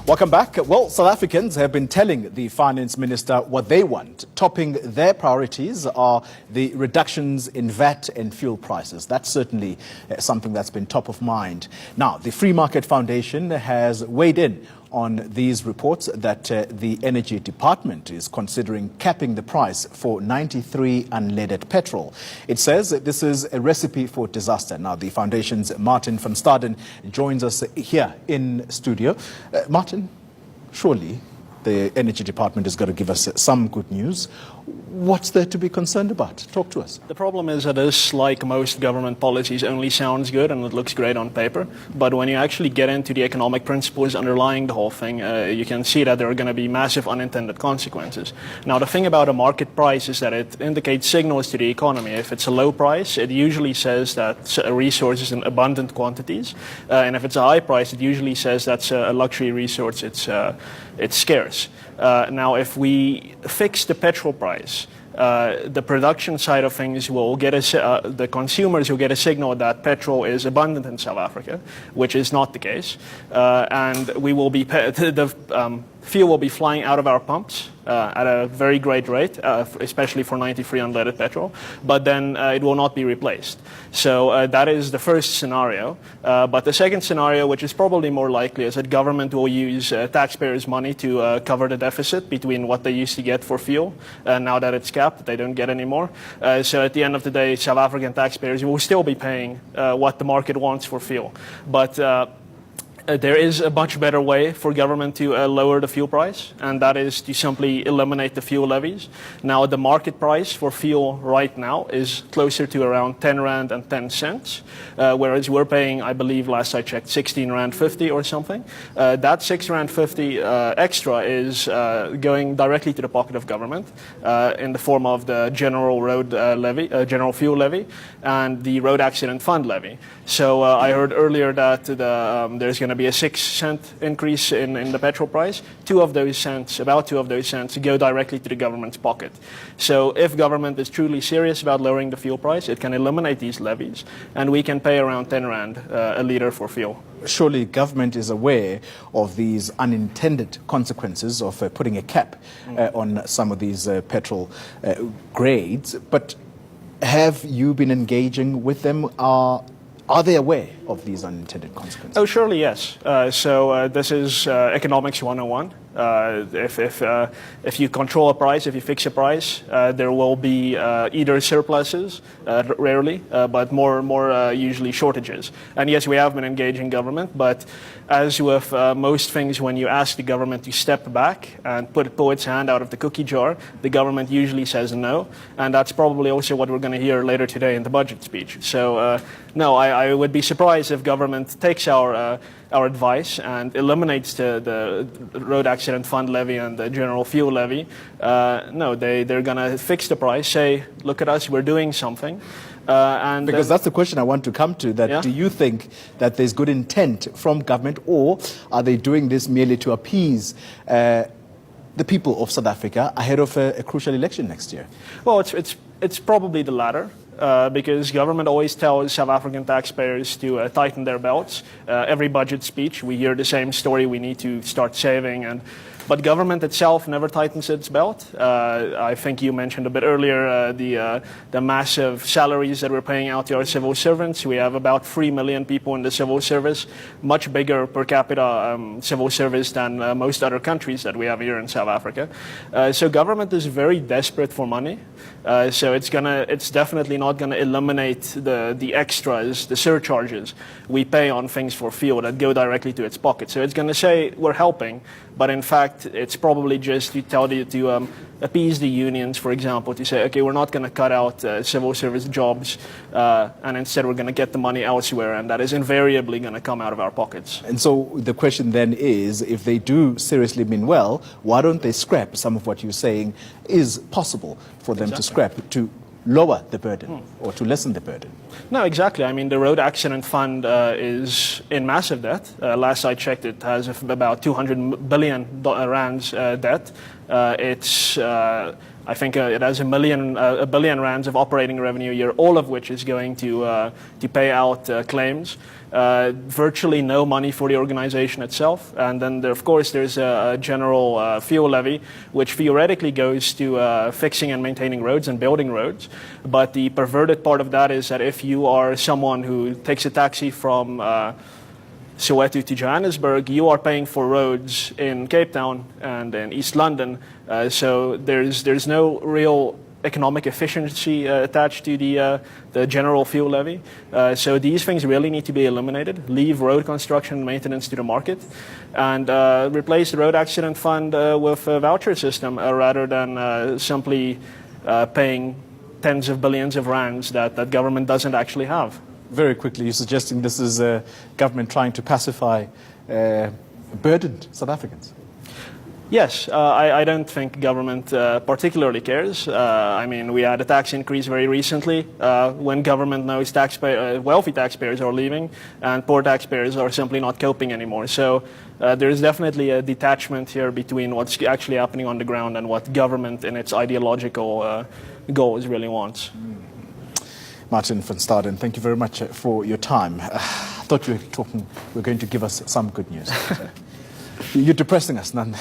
Welcome back. Well, South Africans have been telling the finance minister what they want. Topping their priorities are the reductions in VAT and fuel prices. That's certainly something that's been top of mind. Now, the Free Market Foundation has weighed in on these reports that the Energy Department is considering capping the price for 93 unleaded petrol. It says that this is a recipe for disaster. Now, the foundation's Martin van Staden joins us here in studio. Martin, surely the Energy Department is going to give us some good news. What's there to be concerned about? Talk to us. The problem is that this, like most government policies, only sounds good and it looks great on paper. But when you actually get into the economic principles underlying the whole thing, you can see that there are going to be massive unintended consequences. Now, the thing about a market price is that it indicates signals to the economy. If it's a low price, it usually says that a resource is in abundant quantities. And if it's a high price, it usually says that's a luxury resource, it's scarce. Now, if we fix the petrol price, the production side of things will get the consumers will get a signal that petrol is abundant in South Africa, which is not the case, and we will be fuel will be flying out of our pumps at a very great rate, especially for 93 unleaded petrol, but then it will not be replaced. So that is the first scenario. But the second scenario, which is probably more likely, is that government will use taxpayers' money to cover the deficit between what they used to get for fuel. Now that it's capped, they don't get any more. So at the end of the day, South African taxpayers will still be paying what the market wants for fuel. But there is a much better way for government to lower the fuel price, and that is to simply eliminate the fuel levies. Now, the market price for fuel right now is closer to around 10 Rand and 10 cents, whereas we're paying, I believe, last I checked, 16 Rand 50 or something. That 6 Rand 50 extra is going directly to the pocket of government in the form of the general road levy, general fuel levy, and the road accident fund levy. So I heard earlier that there's going to be a 6-cent increase in the petrol price. About 2 of those cents go directly to the government's pocket. So if government is truly serious about lowering the fuel price, it can eliminate these levies, and we can pay around 10 Rand a litre for fuel. Surely government is aware of these unintended consequences of putting a cap on some of these petrol grades, but have you been engaging with them? Are they aware of these unintended consequences? Oh, surely yes. So this is economics 101. If you control a price, if you fix a price, there will be either surpluses, rarely, but more usually shortages. And yes, we have been engaging government, but as with most things, when you ask the government to step back and pull its hand out of the cookie jar, the government usually says no, and that's probably also what we're going to hear later today in the budget speech. So no, I would be surprised if government takes our advice and eliminates the road accident fund levy and the general fuel levy. No, they're going to fix the price, say, look at us, we're doing something. Because that's the question I want to come to, that do you think that there's good intent from government, or are they doing this merely to appease the people of South Africa ahead of a crucial election next year? Well, it's probably the latter. Because government always tells South African taxpayers to tighten their belts. Every budget speech, we hear the same story, we need to start saving, but government itself never tightens its belt. I think you mentioned a bit earlier the massive salaries that we're paying out to our civil servants. We have about 3 million people in the civil service, much bigger per capita civil service than most other countries that we have here in South Africa. So government is very desperate for money. So it's definitely not going to eliminate the extras, the surcharges we pay on things for fuel that go directly to its pocket. So it's going to say we're helping, but in fact it's probably just to tell you to appease the unions, for example, to say, okay, we're not going to cut out civil service jobs, and instead we're going to get the money elsewhere, and that is invariably going to come out of our pockets. And so the question then is, if they do seriously mean well, why don't they scrap some of what you're saying is possible for them to scrap, to lower the burden or to lessen the burden? No, exactly. I mean, the road accident fund is in massive debt. Last I checked, it has about 200 billion rands debt. I think it has a billion rands of operating revenue a year, all of which is going to pay out claims. Virtually no money for the organization itself. And then, of course, there's a general fuel levy, which theoretically goes to fixing and maintaining roads and building roads. But the perverted part of that is that if you are someone who takes a taxi from Soweto to Johannesburg, you are paying for roads in Cape Town and in East London. So there's no real economic efficiency attached to the general fuel levy. So these things really need to be eliminated. Leave road construction and maintenance to the market, and replace the road accident fund with a voucher system rather than simply paying tens of billions of rands that government doesn't actually have. Very quickly, you're suggesting this is a government trying to pacify burdened South Africans? Yes, I don't think government particularly cares. I mean, we had a tax increase very recently when government knows wealthy taxpayers are leaving and poor taxpayers are simply not coping anymore. So there is definitely a detachment here between what's actually happening on the ground and what government in its ideological goals really wants. Martin van Staden, thank you very much for your time. I thought you were going to give us some good news. You're depressing us, none.